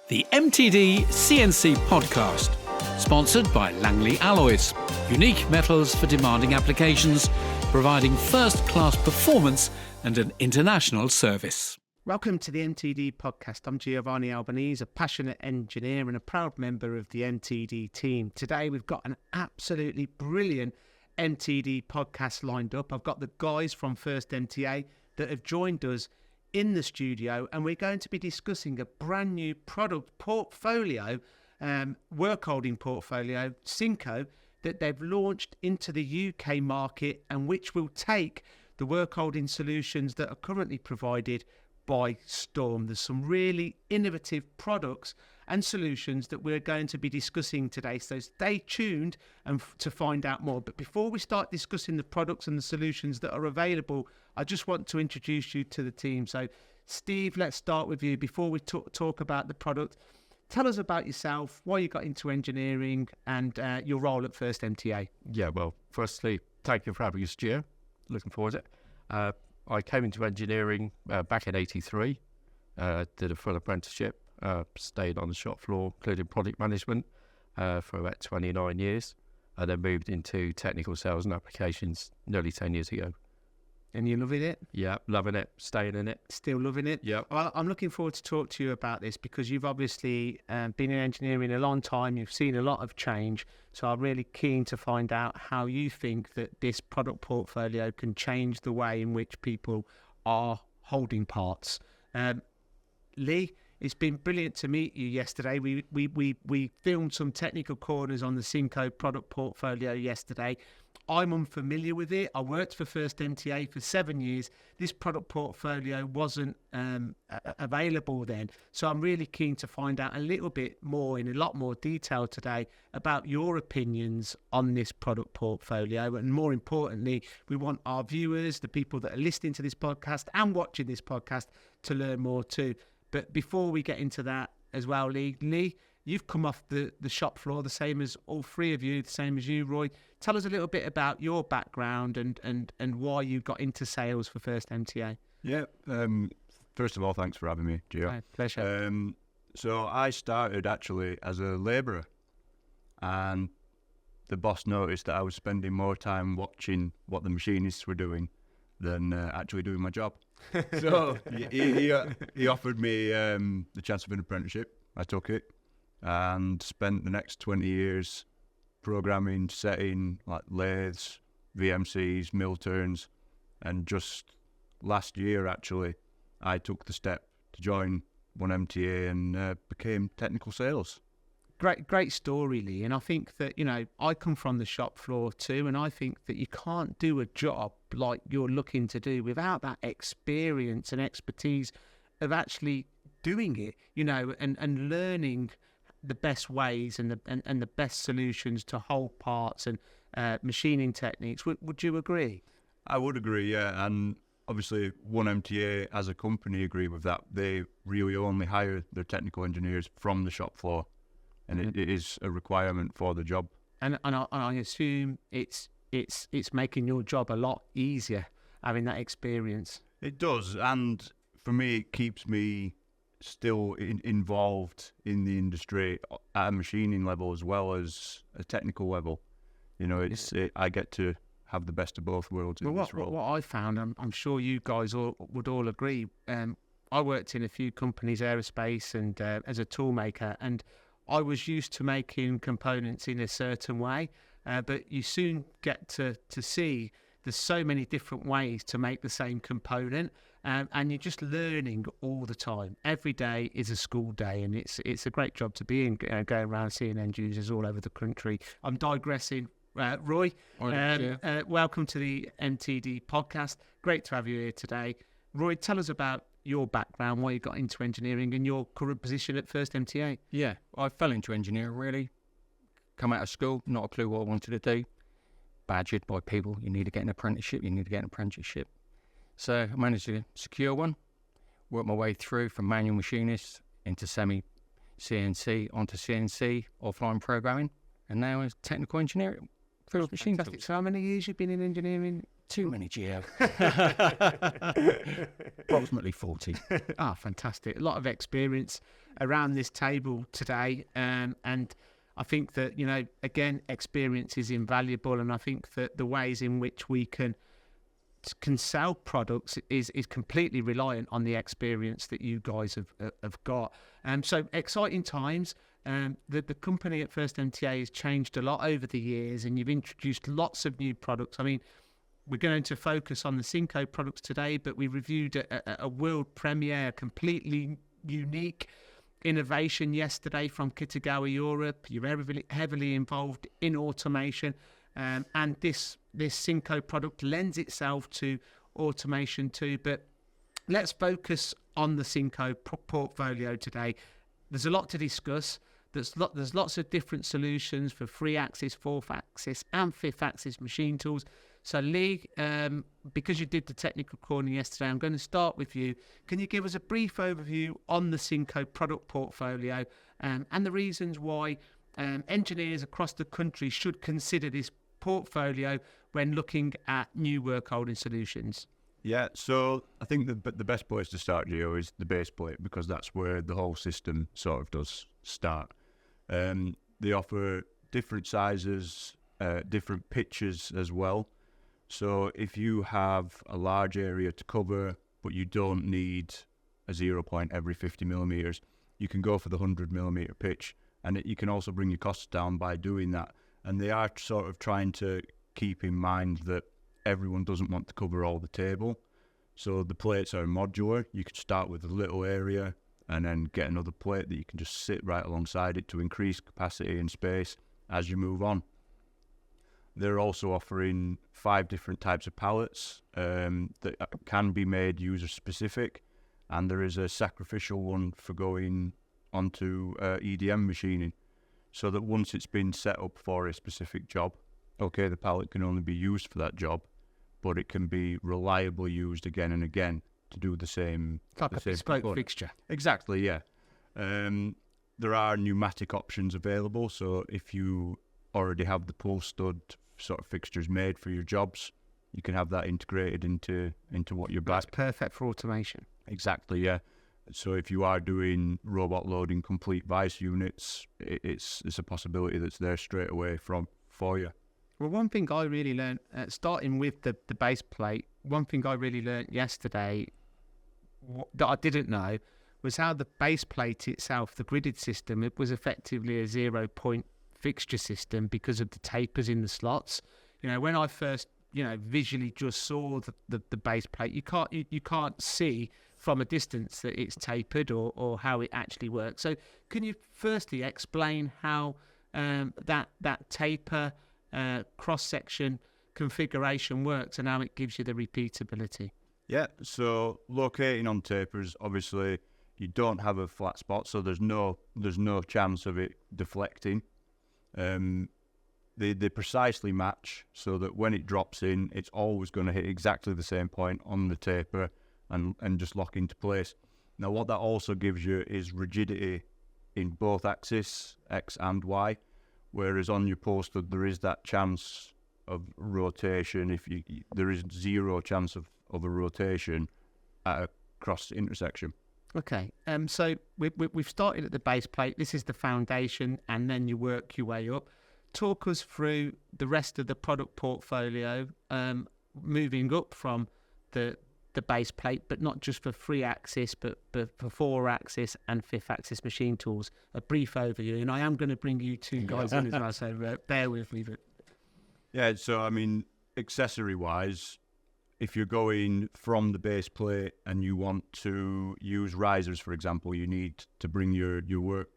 The MTDCNC podcast, sponsored by Langley Alloys, unique metals for demanding applications, providing first-class performance and an international service. Welcome to the MTD podcast. I'm Giovanni, Albanese, a passionate engineer and a proud member of the MTD team. Today we've got an absolutely brilliant MTD podcast lined up. I've got the guys from First MTA that have joined us in the studio, and we're going to be discussing a brand new product portfolio, workholding portfolio, Sinco, that they've launched into the UK market and which will take the workholding solutions that are currently provided by storm. There's some really innovative products and solutions that we're going to be discussing today, so stay tuned and to find out more. But before we start discussing the products and the solutions that are available, I just want to introduce you to the team. So Steve, let's start with you. Before we talk about the product, tell us about yourself, why you got into engineering and your role at First MTA. Yeah, well, firstly, thank you for having us, Gio. Looking forward to it. I came into engineering back in '83, did a full apprenticeship, stayed on the shop floor, including product management, for about 29 years, and then moved into technical sales and applications nearly 10 years ago. And you're loving it? Yeah, loving it, staying in it. Still loving it? Yeah. Well, I'm looking forward to talk to you about this because you've obviously been in engineering a long time. You've seen a lot of change. So I'm really keen to find out how you think that this product portfolio can change the way in which people are holding parts. Lee, it's been brilliant to meet you yesterday. We filmed some technical corners on the Sinco product portfolio yesterday. I'm unfamiliar with it. I worked for First MTA for 7 years. This product portfolio wasn't available then. So I'm really keen to find out a little bit more in a lot more detail today about your opinions on this product portfolio. And more importantly, we want our viewers, the people that are listening to this podcast and watching this podcast, to learn more too. But before we get into that as well, Lee, you've come off the shop floor, the same as all three of you, the same as you, Roy. Tell us a little bit about your background and why you got into sales for First MTA. Yeah, first of all, thanks for having me, Gio. My pleasure. So I started actually as a labourer, and the boss noticed that I was spending more time watching what the machinists were doing than actually doing my job. So he offered me the chance of an apprenticeship. I took it and spent the next 20 years programming, setting like lathes, VMCs, mill turns, and just last year actually I took the step to join one MTA and became technical sales. Great story, Lee. And I think that, I come from the shop floor too, and I think that you can't do a job like you're looking to do without that experience and expertise of actually doing it, and learning the best ways and the best solutions to hold parts and machining techniques. Would you agree? I would agree, yeah. And obviously, one MTA as a company agree with that. They really only hire their technical engineers from the shop floor, and it is a requirement for the job. And I assume it's making your job a lot easier having that experience. It does, and for me, it keeps me still involved in the industry at a machining level as well as a technical level. I get to have the best of both worlds in this role. What I found, I'm sure you guys would all agree, I worked in a few companies, aerospace and as a tool maker, and I was used to making components in a certain way, but you soon get to see there's so many different ways to make the same component, and you're just learning all the time. Every day is a school day, and it's a great job to be in, going around seeing end users all over the country. I'm digressing. Roy, welcome to the MTD podcast. Great to have you here today. Roy, tell us about your background, why you got into engineering and your current position at First MTA. Yeah, I fell into engineering really. Come out of school, not a clue what I wanted to do. Badgered by people, you need to get an apprenticeship. So I managed to secure one, worked my way through from manual machinist into semi-CNC onto CNC, offline programming, and now as technical engineering. Fantastic. So how many years you've been in engineering? Too many, Gio. Approximately 40. Fantastic. A lot of experience around this table today. And I think that, again, experience is invaluable. And I think that the ways in which we can sell products is completely reliant on the experience that you guys have got. So exciting times. The company at First MTA has changed a lot over the years, and you've introduced lots of new products. I mean, we're going to focus on the Sinco products today, but we reviewed a world premiere, completely unique innovation yesterday from Kitagawa Europe. You're heavily involved in automation, and this Sinco product lends itself to automation too. But let's focus on the Sinco portfolio today. There's a lot to discuss. There's lots of different solutions for 3-axis, 4-axis and 5th-axis machine tools. So Lee, because you did the technical corner yesterday, I'm going to start with you. Can you give us a brief overview on the Sinco product portfolio and the reasons why engineers across the country should consider this portfolio when looking at new work holding solutions? Yeah, so I think the best place to start, Gio, is the base plate, because that's where the whole system sort of does start. They offer different sizes, different pitches as well. So if you have a large area to cover, but you don't need a 0 point every 50 millimeters, you can go for the 100 millimeter pitch, and you can also bring your costs down by doing that. And they are sort of trying to keep in mind that everyone doesn't want to cover all the table. So the plates are modular. You could start with a little area and then get another plate that you can just sit right alongside it to increase capacity and space as you move on. They're also offering 5 different types of pallets that can be made user specific, and there is a sacrificial one for going onto EDM machining, so that once it's been set up for a specific job, okay, the pallet can only be used for that job, but it can be reliably used again and again to do the same. Like a bespoke fixture. Exactly, yeah. There are pneumatic options available, so if you already have the pull stud sort of fixtures made for your jobs, you can have that integrated into what you're buying. That's perfect for automation. Exactly, yeah. So if you are doing robot loading complete vice units, it's a possibility that's there straight away for you. Well, one thing I really learned, starting with the base plate, one thing I really learned yesterday that I didn't know was how the base plate itself, the gridded system, it was effectively a 0 point fixture system because of the tapers in the slots. When I first, visually just saw the base plate, you can't see from a distance that it's tapered or how it actually works. So can you firstly explain how that taper cross-section configuration works and how it gives you the repeatability? Yeah, so locating on tapers, obviously you don't have a flat spot, so there's no chance of it deflecting. They precisely match so that when it drops in, it's always going to hit exactly the same point on the taper and just lock into place. Now what that also gives you is rigidity in both axes, X and Y, whereas on your pull stud there is that chance of rotation. There is 0 chance of a rotation at a cross intersection. Okay, so we've started at the base plate. This is the foundation, and then you work your way up. Talk us through the rest of the product portfolio, moving up from the base plate, but not just for 3-axis, but for 4-axis and 5th-axis machine tools. A brief overview, and I am going to bring you two guys in as well, so bear with me. But yeah, so I mean, accessory-wise, if you're going from the base plate and you want to use risers, for example, you need to bring your work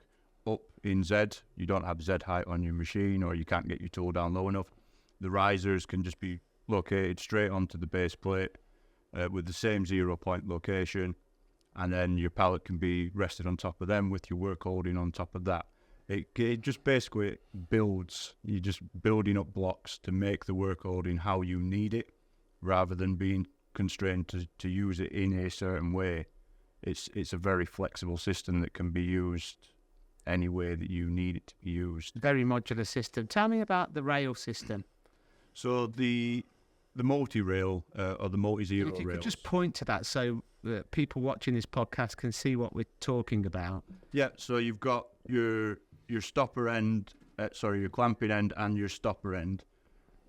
up in Z. You don't have Z height on your machine, or you can't get your tool down low enough. The risers can just be located straight onto the base plate with the same 0 point location, and then your pallet can be rested on top of them with your work holding on top of that. It just basically builds. You're just building up blocks to make the work holding how you need it, rather than being constrained to use it in a certain way. It's a very flexible system that can be used any way that you need it to be used. Very modular system. Tell me about the rail system. So the the multi-rail or the multi-zero If you rails. could just point to that so that people watching this podcast can see what we're talking about. Yeah, so you've got your stopper end, your clamping end and your stopper end.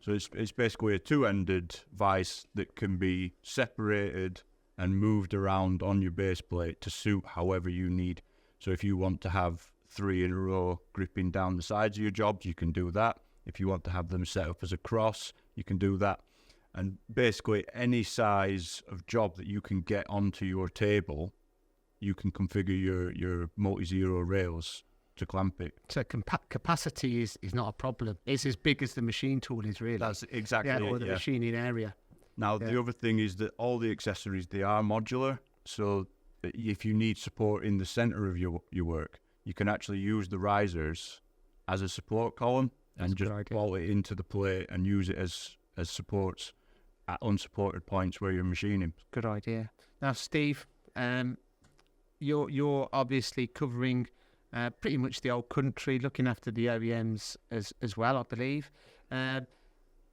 So it's basically a two-ended vice that can be separated and moved around on your base plate to suit however you need. So if you want to have 3 in a row gripping down the sides of your jobs, you can do that. If you want to have them set up as a cross, you can do that. And basically any size of job that you can get onto your table, you can configure your multi-zero rails to clamp it. So capacity is not a problem. It's as big as the machine tool is, really. That's exactly it, or the machining area. Now, the other thing is that all the accessories, they are modular. So if you need support in the center of your work, you can actually use the risers as a support column and just bolt it into the plate and use it as supports at unsupported points where you're machining. Good idea. Now, Steve, you're obviously covering pretty much the old country, looking after the OEMs as well, I believe.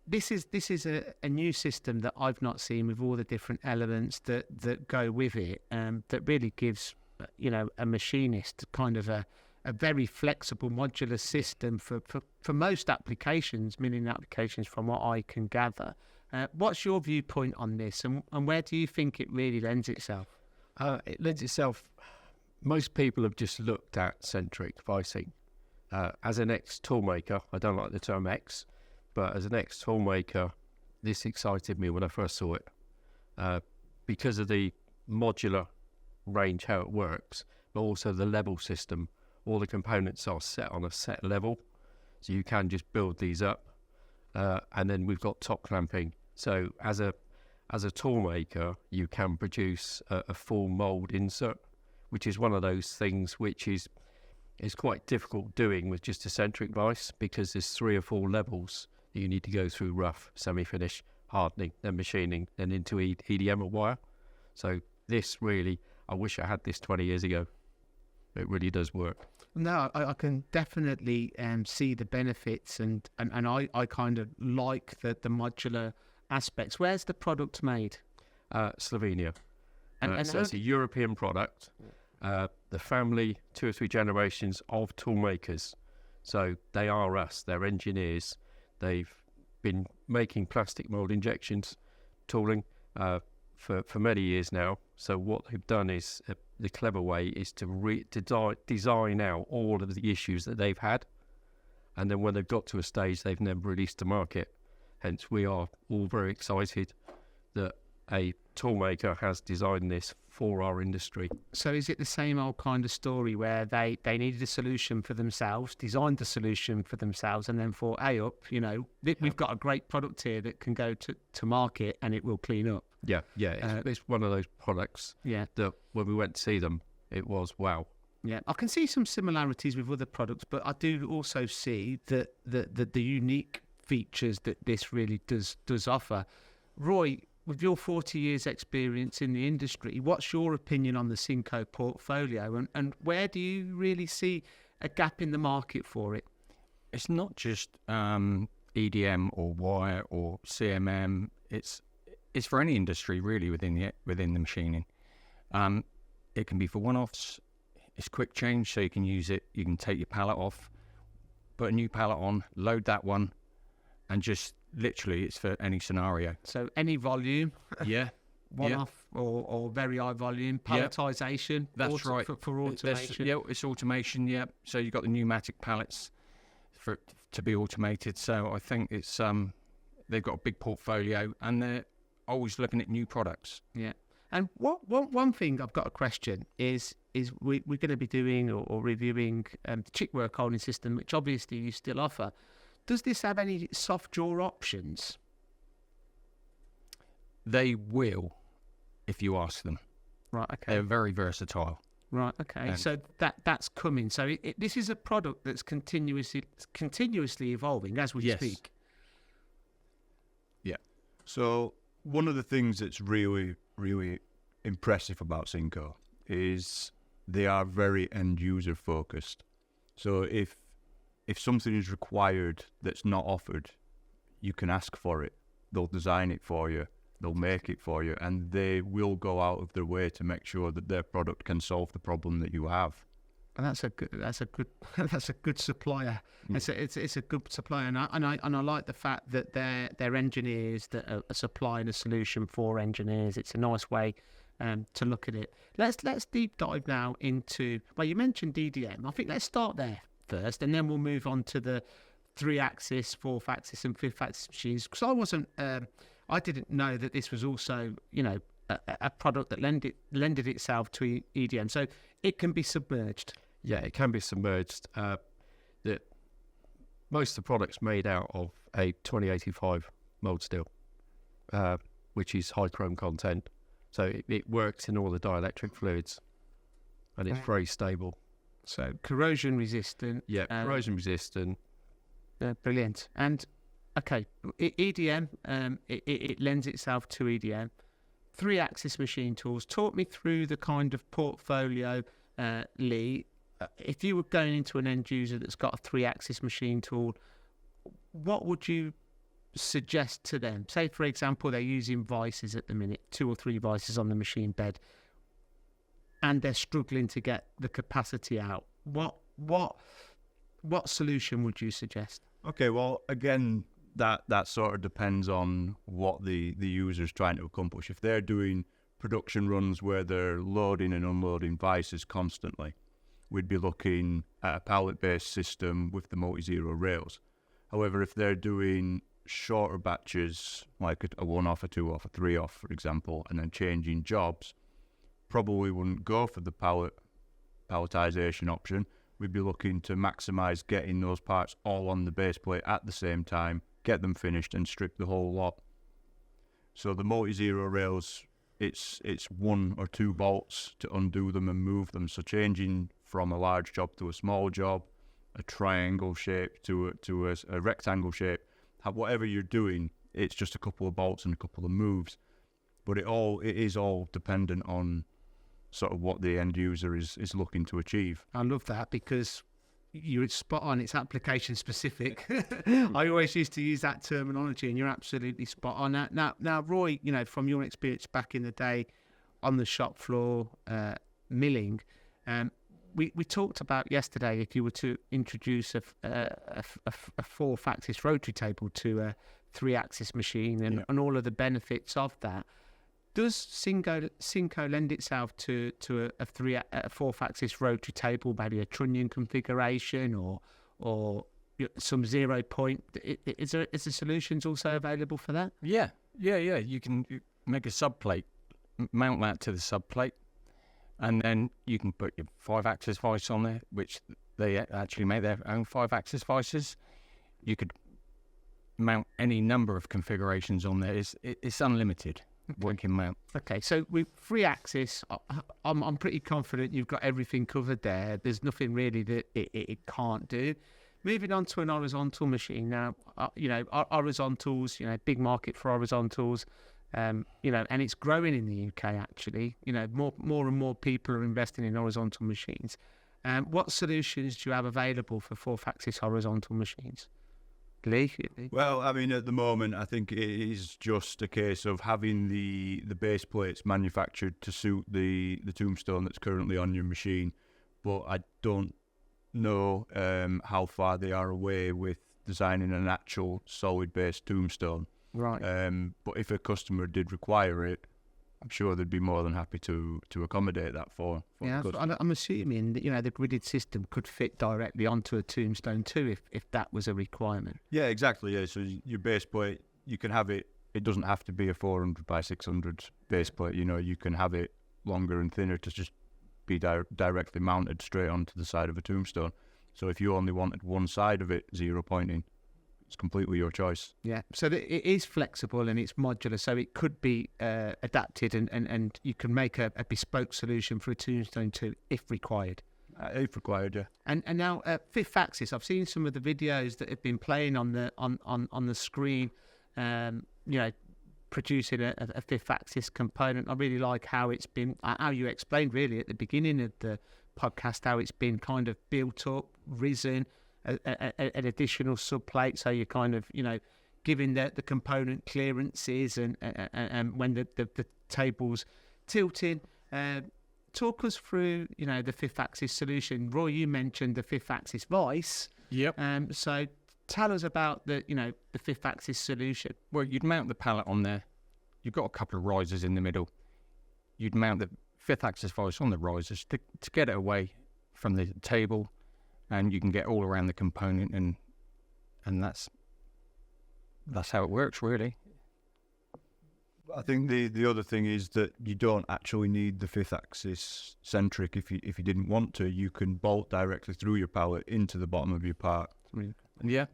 This is a new system that I've not seen, with all the different elements that go with it, that really gives a machinist kind of a very flexible modular system for most applications, milling applications from what I can gather. What's your viewpoint on this, and where do you think it really lends itself? It lends itself. Most people have just looked at centric vicing. As an ex-toolmaker, I don't like the term ex, but as an ex-toolmaker, this excited me when I first saw it, because of the modular range, how it works, but also the level system. All the components are set on a set level, so you can just build these up. And then we've got top clamping. So as a toolmaker, you can produce a full mould insert, which is one of those things which is quite difficult doing with just a centric vice, because there's 3 or 4 levels that you need to go through: rough, semi-finish, hardening, then machining, then into EDM or wire. So this really, I wish I had this 20 years ago. It really does work. No, I can definitely see the benefits, and I kind of like the modular aspects. Where's the product made? Slovenia. And so it's a European product. The family, 2 or 3 generations of toolmakers. So they are us. They're engineers. They've been making plastic mould injections, tooling, for many years now. So what they've done is, the clever way is to design out all of the issues that they've had, and then when they've got to a stage, they've never released to market. Hence, we are all very excited that a toolmaker has designed this for our industry. So is it the same old kind of story where they needed a solution for themselves, designed the solution for themselves, and then thought, hey up, we've got a great product here that can go to market and it will clean up? Yeah. It's one of those products that when we went to see them, it was wow. Yeah, I can see some similarities with other products, but I do also see that the unique features that this really does offer. Roy, with your 40 years experience in the industry, what's your opinion on the Sinco portfolio, and where do you really see a gap in the market for it? It's not just EDM or wire or CMM. It's for any industry really within the machining. It can be for one-offs. It's quick change, so you can use it. You can take your pallet off, put a new pallet on, load that one, and just literally it's for any scenario. So any volume, Yeah. one-off or very high volume, palletization. That's right. For automation. It's automation. Yeah. So you've got the pneumatic pallets to be automated. So I think it's they've got a big portfolio and they're always looking at new products. Yeah. And one thing I've got a question is we're going to be doing or reviewing the chick work holding system, which obviously you still offer. Does this have any soft draw options? They will, if you ask them. Right. Okay. They're very versatile. Right. Okay. And so that's coming. So this is a product that's continuously evolving as we speak. Yeah. So one of the things that's really, really impressive about Sinco is they are very end user focused. So if something is required that's not offered, you can ask for it. they'll design it for you, they'll make it for you, and they will go out of their way to make sure that their product can solve the problem that you have. And that's a good supplier. It's a good supplier, and I like the fact that they're engineers that are supplying a solution for engineers. It's a nice way to look at it. Let's deep dive now into. Well, you mentioned DDM. I think let's start there first, and then we'll move on to the 3-axis, 4th-axis, and 5th-axis machines. Because I didn't know that this was also, a product that lended itself to EDM. So it can be submerged. Yeah, it can be submerged. Most of the product's made out of a 2085 mold steel, which is high chrome content. So it works in all the dielectric fluids, and it's very stable. So corrosion resistant. Yeah, corrosion resistant. Brilliant. And okay, EDM, it lends itself to EDM. 3-axis machine tools. Talk me through the kind of portfolio, Lee. If you were going into an end user that's got a 3-axis machine tool, what would you suggest to them? Say, for example, they're using vices at the minute, 2 or 3 vices on the machine bed, and they're struggling to get the capacity out. What solution would you suggest? Okay, well, again, that sort of depends on what the user's trying to accomplish. If they're doing production runs where they're loading and unloading vices constantly, we'd be looking at a pallet-based system with the multi-zero rails. However, if they're doing shorter batches, like a 1-off, a 2-off, a 3-off, for example, and then changing jobs, probably wouldn't go for the palletization option. We'd be looking to maximise getting those parts all on the base plate at the same time, get them finished, and strip the whole lot. So the multi-zero rails, it's 1 or 2 bolts to undo them and move them. So changing from a large job to a small job, a triangle shape to a rectangle shape, whatever you're doing, it's just a couple of bolts and a couple of moves. But it is all dependent on sort of what the end user is looking to achieve. I love that, because you're spot on. It's application specific. I always used to use that terminology, and you're absolutely spot on. Now, Roy, from your experience back in the day on the shop floor milling, we talked about yesterday, if you were to introduce a 4th-axis rotary table to a 3-axis machine and all of the benefits of that. Does Sinco lend itself to a 4th-axis rotary table, maybe a trunnion configuration or some 0 point? Is there solutions also available for that? Yeah. You can make a subplate, mount that to the subplate, and then you can put your 5-axis vice on there, which they actually make their own 5-axis vices. You could mount any number of configurations on there. It's unlimited. Working mount. Okay, so with 3-axis, I'm pretty confident you've got everything covered there. There's nothing really that it can't do. Moving on to an horizontal machine now, horizontals, big market for horizontals, and it's growing in the UK actually. More and more people are investing in horizontal machines. What solutions do you have available for 4th-axis horizontal machines? Lee? Well, I mean, at the moment, I think it is just a case of having the base plates manufactured to suit the tombstone that's currently on your machine. But I don't know how far they are away with designing an actual solid-based tombstone. Right. But if a customer did require it, I'm sure they'd be more than happy to accommodate that for yeah, I'm assuming that the gridded system could fit directly onto a tombstone too, if that was a requirement. Yeah, exactly. Yeah, so your base plate, you can have it. It doesn't have to be a 400 by 600 base plate. You can have it longer and thinner to just be directly mounted straight onto the side of a tombstone. So if you only wanted one side of it 0 pointing, it's completely your choice. Yeah, so it is flexible and it's modular, so it could be adapted and you can make a bespoke solution for a tombstone too, if required. If required, yeah. And now 5th-axis, I've seen some of the videos that have been playing on the screen, producing a 5th-axis component. I really like how it's been, how you explained really at the beginning of the podcast, how it's been kind of built up, risen, an additional subplate, so you're kind of, giving the component clearances and when the table's tilting. Talk us through, the fifth axis solution. Roy, you mentioned the fifth axis vice. Yep. So tell us about the fifth axis solution. Well, you'd mount the pallet on there. You've got a couple of risers in the middle. You'd mount the fifth axis vice on the risers to get it away from the table, and you can get all around the component, and that's how it works, really. I think the other thing is that you don't actually need the fifth axis centric. If you didn't want to, you can bolt directly through your pallet into the bottom of your part. Yeah.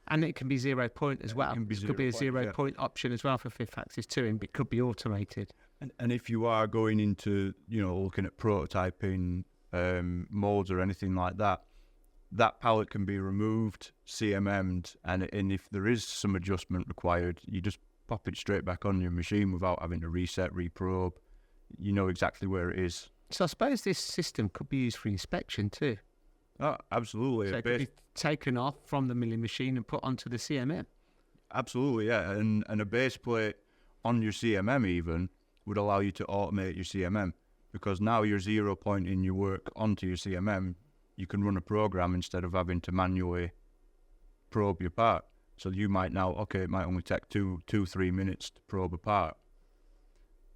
And it can be 0 point as well. It Could be a 0 point option as well for fifth axis too, and it could be automated. And if you are going into, looking at prototyping molds or anything like that, that pallet can be removed, CMM'd, and if there is some adjustment required, you just pop it straight back on your machine without having to reset, reprobe. You know exactly where it is. So I suppose this system could be used for inspection too. Oh, absolutely. So it could be taken off from the milling machine and put onto the CMM. Absolutely, yeah. And a base plate on your CMM even would allow you to automate your CMM, because now you're 0 pointing your work onto your CMM. You can run a program instead of having to manually probe your part. So you might now, it might only take 2-3 minutes to probe a part,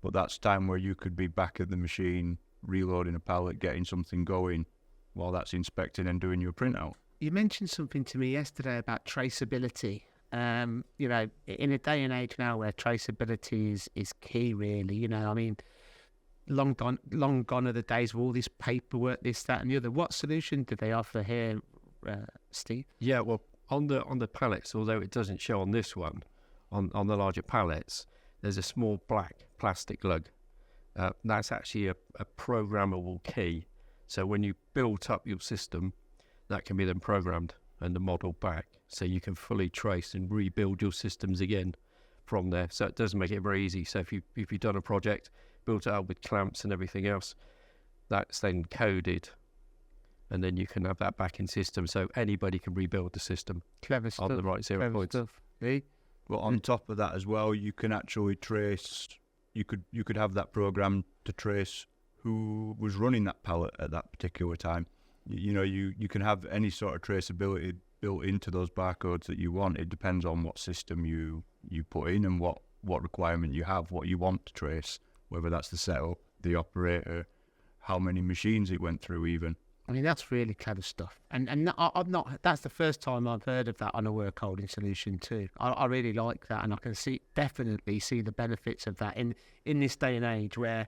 but that's time where you could be back at the machine, reloading a pallet, getting something going while that's inspecting and doing your printout. You mentioned something to me yesterday about traceability. In a day and age now where traceability is key, really. Long gone are the days of all this paperwork, this, that, and the other. What solution do they offer here, Steve? Yeah, well, on the pallets, although it doesn't show on this one, on the larger pallets, there's a small black plastic lug. That's actually a programmable key. So when you build up your system, that can be then programmed and the model back, so you can fully trace and rebuild your systems again from there. So it does make it very easy. So if you've done a project, built it up with clamps and everything else, that's then coded, and then you can have that back in system, so anybody can rebuild the system. Clever stuff. On the right 0 points. Well, on top of that as well, you can actually trace. You could have that program to trace who was running that pallet at that particular time. You can have any sort of traceability built into those barcodes that you want. It depends on what system you put in and what requirement you have, what you want to trace, whether that's the setup, the operator, how many machines it went through even. I mean, that's really clever stuff. And I'm not. That's the first time I've heard of that on a work holding solution too. I really like that, and I can definitely see the benefits of that in this day and age where,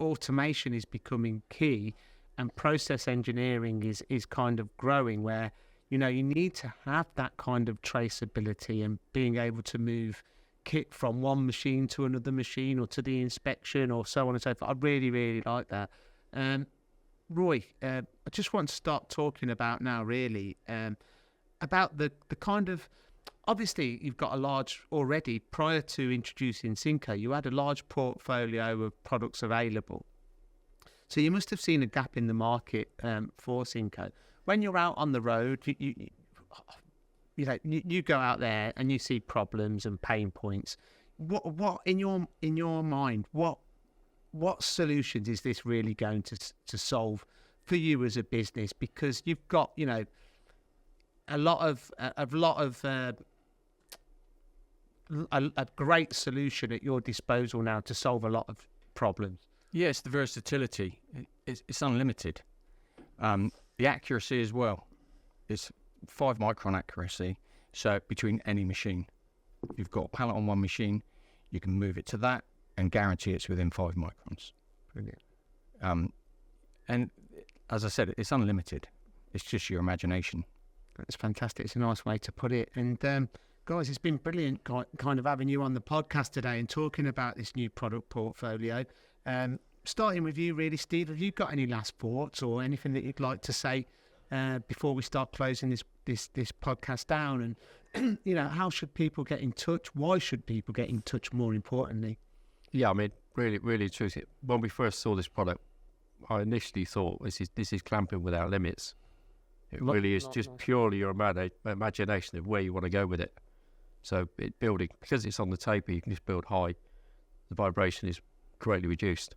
automation is becoming key, and process engineering is kind of growing, where you need to have that kind of traceability and being able to move kit from one machine to another machine or to the inspection or so on and so forth. I really, really like that. Roy, I just want to start talking about now, really, about the kind of, obviously you've got a large, already prior to introducing Sinco, you had a large portfolio of products available. So you must have seen a gap in the market for Sinco. When you're out on the road, you go out there and you see problems and pain points. What in your mind, what solutions is this really going to solve for you as a business? Because you've got a great solution at your disposal now to solve a lot of problems. Yes, the versatility. It's unlimited. The accuracy as well. It's 5 micron accuracy. So between any machine, you've got a pallet on one machine, you can move it to that and guarantee it's within 5 microns. Brilliant. And as I said, it's unlimited. It's just your imagination. That's fantastic. It's a nice way to put it. And guys, it's been brilliant kind of having you on the podcast today and talking about this new product portfolio. Starting with you, really, Steve, have you got any last thoughts or anything that you'd like to say before we start closing this podcast down? And how should people get in touch? Why should people get in touch? More importantly, yeah, I mean, really, really truthfully, when we first saw this product, I initially thought this is clamping without limits. It really is just purely your imagination of where you want to go with it. So building, because it's on the taper, you can just build high. The vibration is greatly reduced.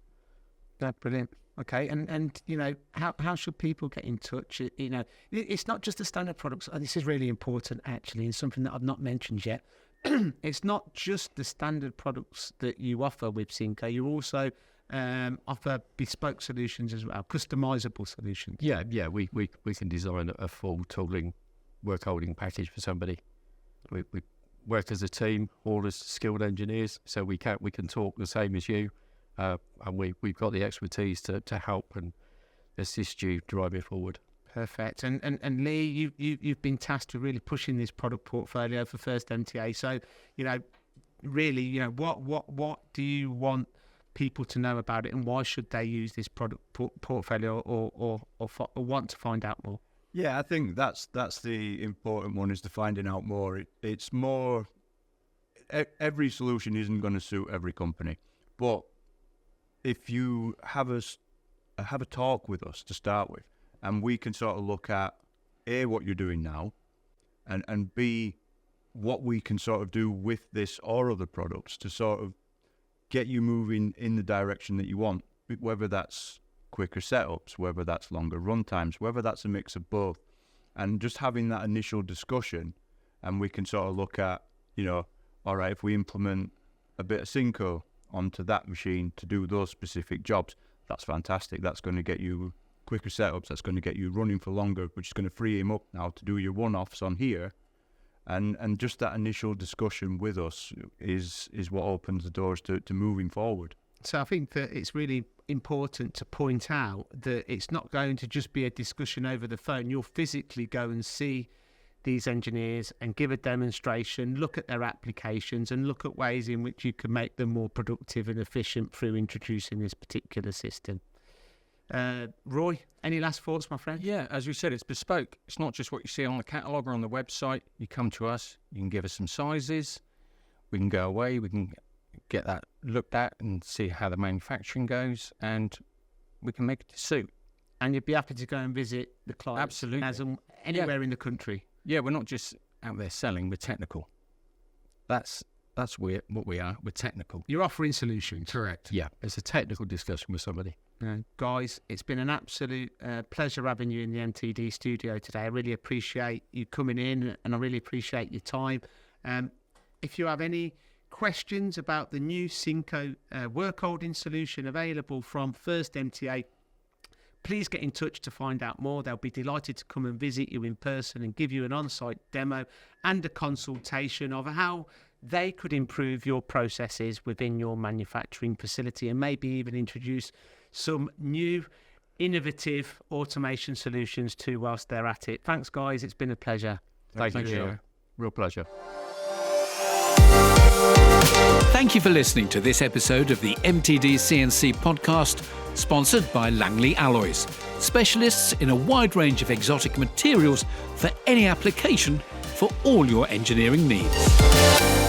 That's brilliant. Okay, and you know, how should people get in touch? You know, it's not just the standard products. And this is really important, actually, and something that I've not mentioned yet. It's not just the standard products that you offer with Sinco. You also offer bespoke solutions as well, customizable solutions. Yeah, we can design a full tooling work holding package for somebody. We work as a team, all as skilled engineers, so we can talk the same as you, and we've got the expertise to help and assist you drive it forward. Perfect. And Lee, you've been tasked with really pushing this product portfolio for First MTA. So, you know, really, you know, what do you want people to know about it, and why should they use this product portfolio or want to find out more? Yeah, I think that's the important one, is the finding out more. It's more, every solution isn't going to suit every company, but if you have a talk with us to start with, and we can sort of look at A, what you're doing now, and B, what we can sort of do with this or other products to sort of get you moving in the direction that you want, whether that's quicker setups, whether that's longer run times, whether that's a mix of both. And just having that initial discussion, and we can sort of look at, you know, all right, if we implement a bit of Sinco onto that machine to do those specific jobs, that's fantastic. That's going to get you quicker setups, that's going to get you running for longer, which is going to free him up now to do your one-offs on here. And just that initial discussion with us is what opens the doors to moving forward. So I think that it's really important to point out that it's not going to just be a discussion over the phone. You'll physically go and see these engineers and give a demonstration, look at their applications and look at ways in which you can make them more productive and efficient through introducing this particular system. Roy, any last thoughts, my friend? Yeah, as we said, it's bespoke. It's not just what you see on the catalogue or on the website. You come to us, you can give us some sizes, we can go away, we can get that looked at and see how the manufacturing goes, and we can make it to suit. And you'd be happy to go and visit the client? Absolutely. Anywhere in the country? Yeah, we're not just out there selling, we're technical. That's what we are, we're technical. You're offering solutions? Correct. Yeah, it's a technical discussion with somebody. Guys, it's been an absolute pleasure having you in the MTD studio today. I really appreciate you coming in, and I really appreciate your time. If you have any questions about the new Sinco work holding solution available from First MTA, please get in touch to find out more. They'll be delighted to come and visit you in person and give you an on-site demo and a consultation of how they could improve your processes within your manufacturing facility, and maybe even introduce some new innovative automation solutions too whilst they're at it. Thanks, guys. It's been a pleasure. Thank you. Real pleasure. Thank you for listening to this episode of the MTDCNC podcast, sponsored by Langley Alloys, specialists in a wide range of exotic materials for any application for all your engineering needs.